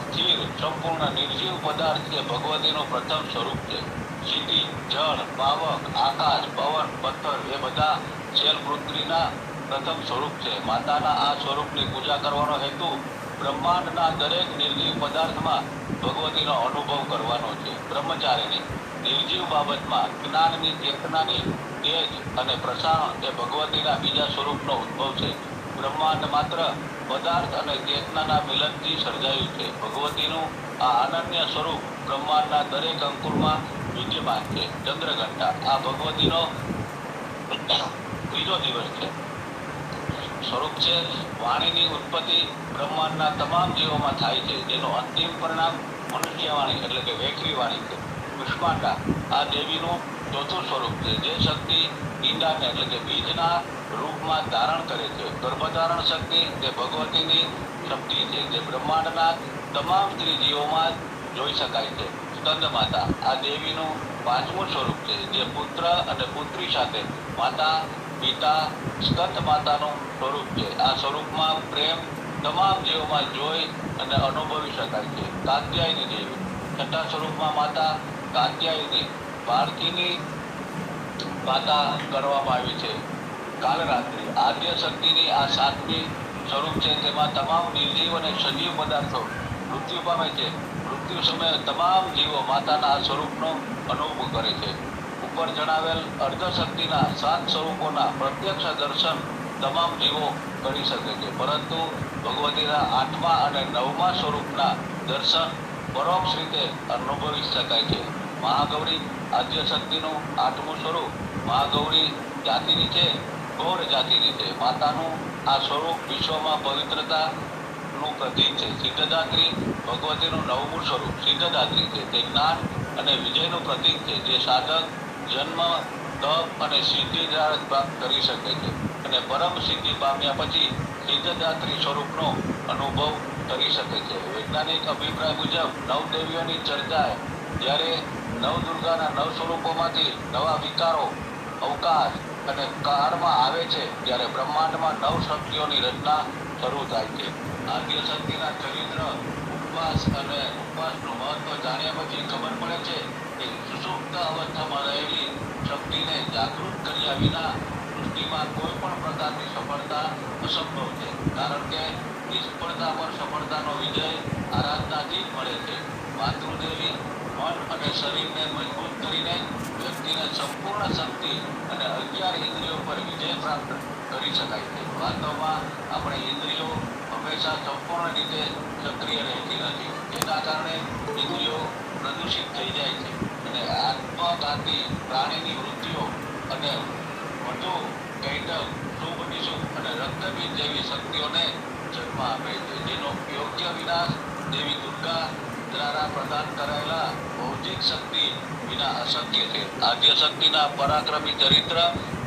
સ્થિર, સંપૂર્ણ નિર્જીવ પદાર્થ એ ભગવતીનું પ્રથમ સ્વરૂપ છે. ક્ષિતિ, જળ, પાવક, આકાશ, પવન, પથ્થર એ બધા શૈલપુત્રીના પ્રથમ સ્વરૂપ છે. માતાના આ સ્વરૂપની પૂજા કરવાનો હેતુ બ્રહ્માંડના દરેક નિર્જીવ પદાર્થમાં ભગવતીનો અનુભવ કરવાનો છે. બ્રહ્મચારીણી. નિર્જીવ બાબતમાં જ્ઞાનની, ચેતનાની, તેજ અને પ્રસારણ એ ભગવતીના બીજા સ્વરૂપનો ઉદ્ભવ છે. બ્રહ્માંડ માત્ર પદાર્થ અને ચેતનાના મિલનથી સર્જાયું છે. ભગવતીનું આ અનન્ય સ્વરૂપ બ્રહ્માંડના દરેક અંકુરમાં વિદ્યમાન છે. ચંદ્રઘંટા. આ ભગવતીનો ત્રીજો દિવસ છે. સ્વરૂપ છે વાણીની ઉત્પત્તિ બ્રહ્માંડના તમામ જીવોમાં થાય છે, જેનું અંતિમ પરિણામ મનુષ્યવાણી એટલે કે વેખરી વાણી છે. કુષ્માંડા. આ દેવીનું ચોથું સ્વરૂપ છે, જે શક્તિ ઈંડાને એટલે કે બીજના રૂપમાં ધારણ કરે છે. ગર્ભધારણ શક્તિ તે ભગવતીની શક્તિ છે, જે બ્રહ્માંડના તમામ સ્ત્રી જીવોમાં જોઈ શકાય છે. સ્કંદમાતા. આ દેવીનું 5મું સ્વરૂપ છે, જે પુત્ર અને પુત્રી સાથે માતા, પિતા, સ્કંદ માતાનું સ્વરૂપ છે. આ સ્વરૂપમાં પ્રેમ તમામ જીવોમાં જોઈ અને અનુભવી શકાય છે. કાત્યાયની દેવી. છઠ્ઠા સ્વરૂપમાં માતા કાત્યાયની બાળકીની માતા કરવામાં આવી છે. કાલરાત્રિ. આદ્ય શક્તિની આ 7મી સ્વરૂપ છે. તેમાં તમામ નિર્જીવ અને સજીવ પદાર્થો મૃત્યુ પામે છે, મૃત્યુ સમયે તમામ જીવો માતાના આ સ્વરૂપનો અનુભવ કરે છે. ઉપર જણાવેલ અર્ધશક્તિના 7 સ્વરૂપોના પ્રત્યક્ષ દર્શન તમામ જીવો કરી શકે છે, પરંતુ ભગવતીના 8મા અને 9મા સ્વરૂપના દર્શન પરોક્ષ રીતે અનુભવી શકાય છે. મહાગૌરી આદ્ય શક્તિનું 8મું સ્વરૂપ મહાગૌરી જાતિની છે, ગૌર જાતિની છે. માતાનું આ સ્વરૂપ વિશ્વમાં પવિત્રતાનું પ્રતીક છે. સિદ્ધદાત્રી ભગવતીનું 9મું સ્વરૂપ સિદ્ધદાત્રી છે. તે જ્ઞાન અને વિજયનું પ્રતીક છે, જે સાધક જન્મ, તપ અને સિદ્ધિ દ્વારા પ્રાપ્ત કરી શકે છે અને પરમ સિદ્ધિ પામ્યા પછી સિદ્ધદાત્રી સ્વરૂપનો અનુભવ કરી શકે છે. વૈજ્ઞાનિક અભિપ્રાય મુજબ 9 દેવીઓની ચર્ચા જ્યારે નવદુર્ગાના 9 સ્વરૂપોમાંથી નવા વિકારો અવકાશ અને કાળમાં આવે છે, ત્યારે બ્રહ્માંડમાં 9 શક્તિઓની રચના શરૂ થાય છે. આદ્ય શક્તિના ચરિત્ર, ઉપવાસ અને ઉપવાસનું મહત્વ જાણ્યા પછી ખબર પડે છે કે સુષુપ્ત અવસ્થામાં રહેલી શક્તિને જાગૃત કર્યા વિના સૃષ્ટિમાં કોઈ પણ પ્રકારની સફળતા અસંભવ છે, કારણ કે નિષ્ફળતા પર સફળતાનો વિજય આરાધનાથી જ મળે છે. માતૃદેવી મન અને શરીરને મજબૂત કરીને વ્યક્તિને સંપૂર્ણ શક્તિ અને 11 ઇન્દ્રિયો પર વિજય પ્રાપ્ત કરી શકાય છે. વાસ્તવમાં આપણી ઇન્દ્રિયો હંમેશા સંપૂર્ણ રીતે સક્રિય રહેતી નથી, જેના કારણે ઇન્દ્રિયો પ્રદૂષિત થઈ જાય છે અને આત્મઘાતી પ્રાણીની વૃત્તિઓ અને વધુ કૈટક, શુભ નિશુભ અને રક્તબીજ જેવી શક્તિઓને જન્મ આપે છે, જેનો યોગ્ય વિનાશ દેવી દુર્ગા દ્વારા પ્રદાન કરાયેલા ભૌતિક શક્તિ વિના અશક્ય છે. આદ્ય શક્તિના પરાક્રમી ચરિત્ર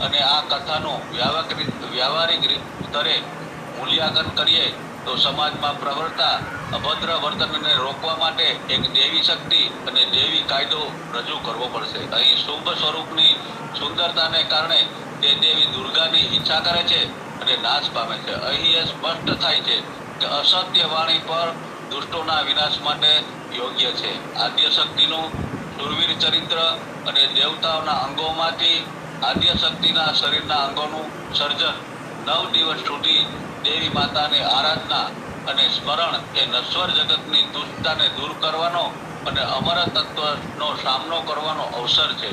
અને આ કથાનું વ્યવહારિક સ્તરે મૂલ્યાંકન કરીએ તો સમાજમાં પ્રવર્તતા અભદ્ર વર્તનને રોકવા માટે એક દેવી શક્તિ અને દેવી કાયદો રજૂ કરવો પડશે. અહીં શુભ સ્વરૂપની સુંદરતાને કારણે તે દેવી દુર્ગાની ઈચ્છા કરે છે અને નાશ પામે છે. અહીં એ સ્પષ્ટ થાય છે કે અસત્ય વાણી પર દુષ્ટોના વિનાશ માટે યોગ્ય છે. આદ્ય શક્તિનું શૂરવીર ચરિત્ર અને દેવતાઓના અંગોમાંથી આદ્ય શક્તિના શરીરના અંગોનું સર્જન, 9 દિવસ સુધી દેવી માતાની આરાધના અને સ્મરણ એ નશ્વર જગતની દુષ્ટતાને દૂર કરવાનો અને અમર તત્વનો સામનો કરવાનો અવસર છે.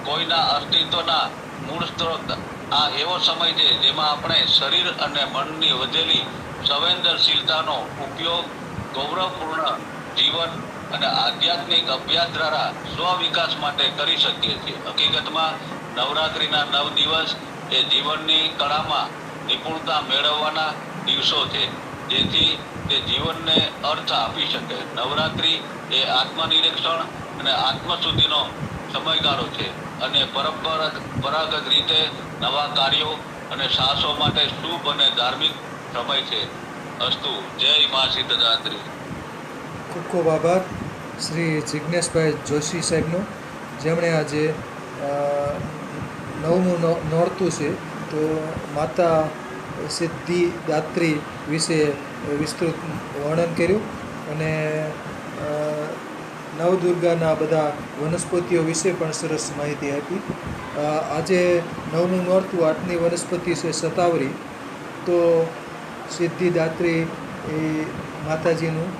કોઈના અસ્તિત્વના મૂળ સ્ત્રોત આ એવો સમય છે જેમાં આપણે શરીર અને મનની વધેલી સંવેદનશીલતાનો ઉપયોગ ગૌરવપૂર્ણ જીવન અને આધ્યાત્મિક અભ્યાસ દ્વારા સ્વ વિકાસ માટે કરી શકીએ છીએ. હકીકતમાં નવરાત્રિના 9 દિવસ એ જીવનની કળામાં નિપુણતા મેળવવાના દિવસો છે, જેથી તે જીવનને અર્થ આપી શકે. નવરાત્રિ એ આત્મનિરીક્ષણ અને આત્મશુદ્ધિનો સમયગાળો છે અને પરંપરાગત રીતે નવા કાર્યો અને સાહસો માટે શુભ અને ધાર્મિક સમય છે. અસ્તુ. જય મા સિદ્ધદાત્રી. ખૂબ ખૂબ આભાર શ્રી જિજ્ઞેશભાઈ જોશી સાહેબનો, જેમણે આજે 9મું નોરતું છે તો માતા સિદ્ધિદાત્રી વિશે વિસ્તૃત વર્ણન કર્યું અને નવદુર્ગાના બધા વનસ્પતિઓ વિશે પણ સરસ માહિતી આપી. આજે 9મું નોરતું, 8મી વનસ્પતિ છે શતાવરી. તો સિદ્ધિદાત્રી એ માતાજીનું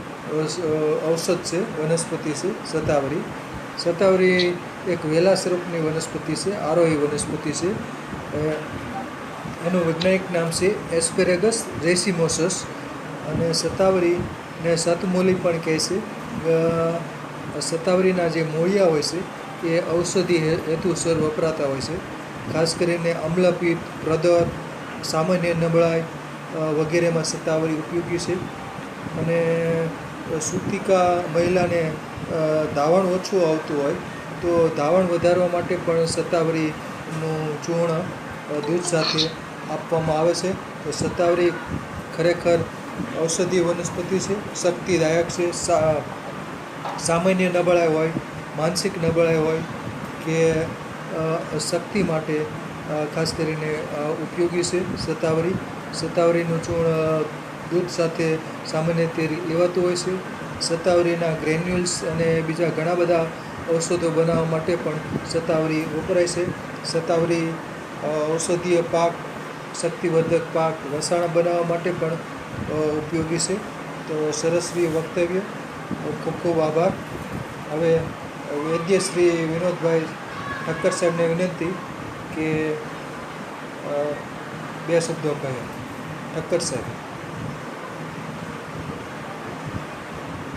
ઔષધ છે, વનસ્પતિ છે શતાવરી. શતાવરી એક વેલા સ્વરૂપની વનસ્પતિ છે, આરોહી વનસ્પતિ છે. એનું વૈજ્ઞાનિક નામ છે એસ્પેરેગસ રેસિમોસસ અને શતાવરીને શતમૂલી પણ કહે છે. શતાવરીના જે મૂળિયા હોય છે એ ઔષધિ હેતુસર વપરાતા હોય છે. ખાસ કરીને અમ્લપિત્ત, પ્રદર, સામાન્ય નબળાઈ વગેરેમાં શતાવરી ઉપયોગી છે. અને સૂતિકા મહિલાને ધાવણ ઓછું આવતું હોય તો ધાવણ વધારવા માટે પણ શતાવરીનું ચૂર્ણ દૂધ સાથે આપવામાં આવે છે. તો શતાવરી ખરેખર ઔષધીય વનસ્પતિ છે, શક્તિદાયક છે. સામાન્ય નબળાઈ હોય, માનસિક નબળાઈ હોય કે શક્તિ માટે ખાસ કરીને ઉપયોગી છે શતાવરી. શતાવરીનું ચૂર્ણ દૂધ સાથે સામાન્ય રીતે લેવાતું હોય છે. શતાવરીના ગ્રેન્યુલ્સ અને બીજા ઘણા બધા ઔષધો બનાવવા માટે પણ શતાવરી વપરાય છે. શતાવરી ઔષધીય પાક, શક્તિવર્ધક પાક, વસાણા બનાવવા માટે પણ ઉપયોગી છે. તો સરસ વક્તવ્ય. ખૂબ ખૂબ આભાર. હવે વૈદ્ય શ્રી વિનોદભાઈ ઠક્કર સાહેબને વિનંતી કે બે શબ્દો કહે. ઠક્કર સાહેબ.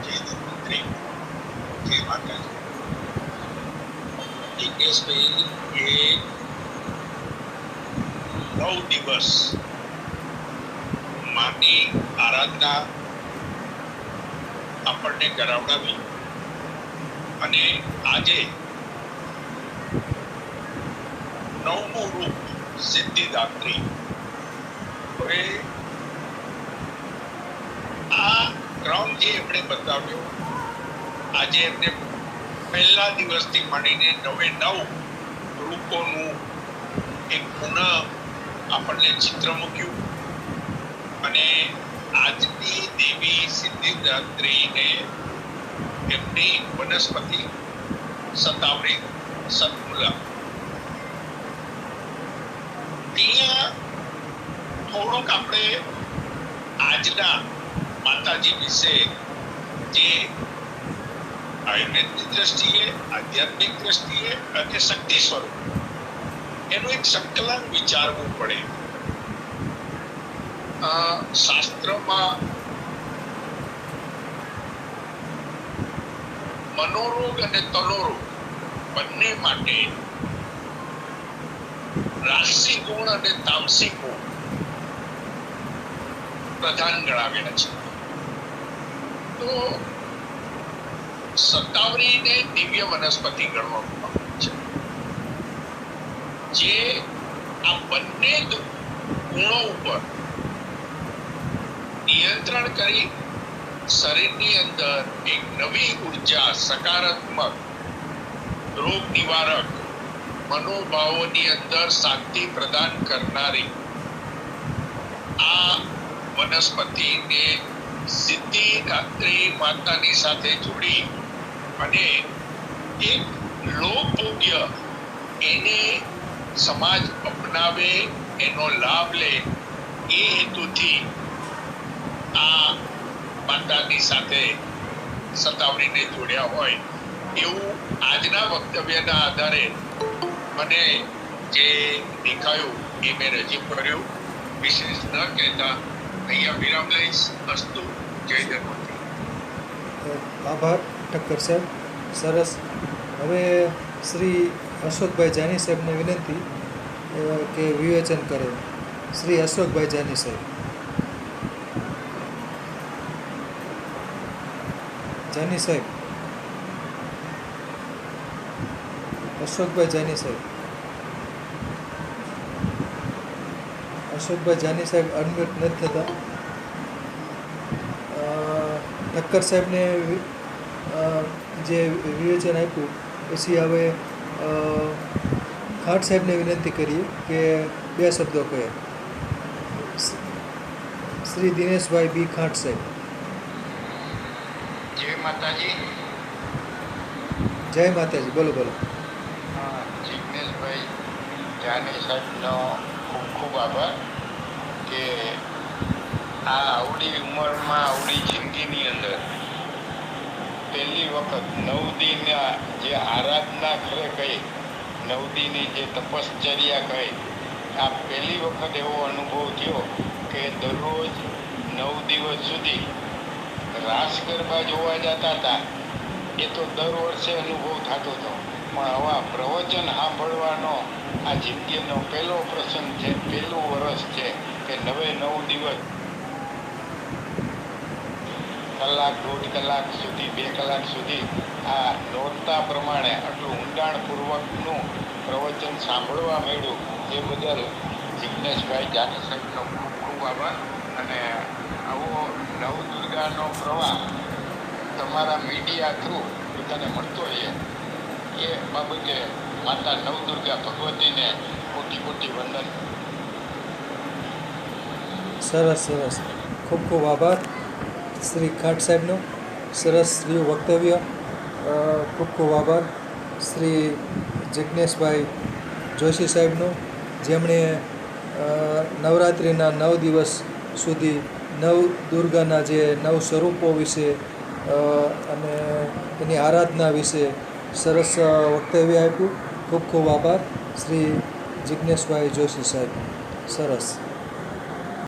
જય ધન્વંતરી, જય માતાજી. જિજ્ઞેશભાઈ એ 9 દિવસ માની આરાધના આપણને કરાવડાવી અને આજે 9મું રૂપ સિદ્ધિદાત્રી. હવે આ ક્રમ જે એમણે બતાવ્યો, આજે એમને પહેલા દિવસથી માંડીને 9 રૂપોનું એક પુનઃ આપણને ચિત્ર મૂક્યું અને આજની દેવી સિદ્ધિદાત્રીને એમની વનસ્પતિ સતાવરી સતમૂલા. ત્યાં થોડુંક આપણે આજના માતાજી વિશે જે આયુર્વેદની દ્રષ્ટિએ, આધ્યાત્મિક દ્રષ્ટિએ અને શક્તિ સ્વરૂપ એનું એક સંકલન વિચારવું પડે. શાસ્ત્રમાં મનોરોગ અને તનોરોગ બંને માટે રાશિ ગુણ અને તામસિક ગુણ પ્રધાન ગણાવેલા છે. તો સત્તાવરીને દિવ્ય વનસ્પતિ ગણવામાં આવે છે, જે આ બંને ગુણો ઉપર નિયંત્રણ કરી શરીરની અંદર એક નવી ઉર્જા, સકારાત્મક, રોગ નિવારક, મનોભાવોની અંદર શાંતિ પ્રદાન કરનારી આ વનસ્પતિને સિદ્ધિદાત્રી માતાની સાથે જોડી અને એક લોકભોગ્ય એને સમાજ અપનાવે, એનો લાભ લે, એ હેતુથી આ માતાની સાથે સતાવરીને જોડ્યા હોય એવું આજના વક્તવ્યના આધારે મને જે દેખાયું એ મેં રજૂ કર્યું. વિશેષ ન કહેતા અહીંયા વિરામ લઈશ. અસ્તુ. જય ધન્વંતરી. આભાર ઠક્કર સાહેબ. સરસ. હવે શ્રી અશોકભાઈ જાની સાહેબને વિનંતી કે વિવેચન કરે. શ્રી અશોકભાઈ જાની સાહેબ. જાની સાહેબ. અશોકભાઈ જાની સાહેબ. અશોકભાઈ જાની સાહેબ અનમ્યુટ નથી થતા. ઠક્કર સાહેબને જે વિવેચન આપ્યું પછી હવે ખાટ સાહેબને વિનંતી કરીએ કે બે શબ્દો કહે. શ્રી દિનેશભાઈ બી ખાટ સાહેબ. જય માતાજી. જય માતાજી. બોલો બોલો. જિજ્ઞેશભાઈ જાની સાહેબનો ખૂબ ખૂબ આભાર કે આ આવડી ઉંમરમાં, આવડી જિંદગીની અંદર પહેલી વખત 9 દીના જે આરાધના ખરે કહી, 9 દીની જે તપશ્ચર્યા કહી, આ પહેલી વખત એવો અનુભવ થયો કે દરરોજ 9 દિવસ સુધી રાસ ગરબા જોવા જતા હતા. એ તો દર વર્ષે અનુભવ થતો હતો, પણ આવા પ્રવચન સાંભળવાનો આ જિંદગીનો પહેલો પ્રસંગ છે, પહેલું વર્ષ છે કે 9 દિવસ કલાક, 1.5 કલાક સુધી, 2 કલાક સુધી આ નોરતા પ્રમાણે આટલું ઊંડાણપૂર્વકનું પ્રવચન સાંભળવા મળ્યું. એ બદલ જિજ્ઞેશભાઈ જાની સાહેબનો ખૂબ ખૂબ આભાર. અને આવો નવદુર્ગાનો પ્રવાહ તમારા મીડિયા થ્રુ બધાને મળતો રહે, એ બાબતે માતા નવદુર્ગા ભગવતીને કોટી કોટી વંદન. સરસ સરસ. ખૂબ ખૂબ આભાર શ્રી ખાટ સાહેબનો. સરસ રહ્યું વક્તવ્ય. ખૂબ ખૂબ આભાર શ્રી જિજ્ઞેશભાઈ જોશી સાહેબનો, જેમણે નવરાત્રિના 9 દિવસ સુધી નવ દુર્ગાના જે 9 સ્વરૂપો વિશે અને એની આરાધના વિશે સરસ વક્તવ્ય આપ્યું. ખૂબ ખૂબ આભાર શ્રી જિજ્ઞેશભાઈ જોશી સાહેબ. સરસ.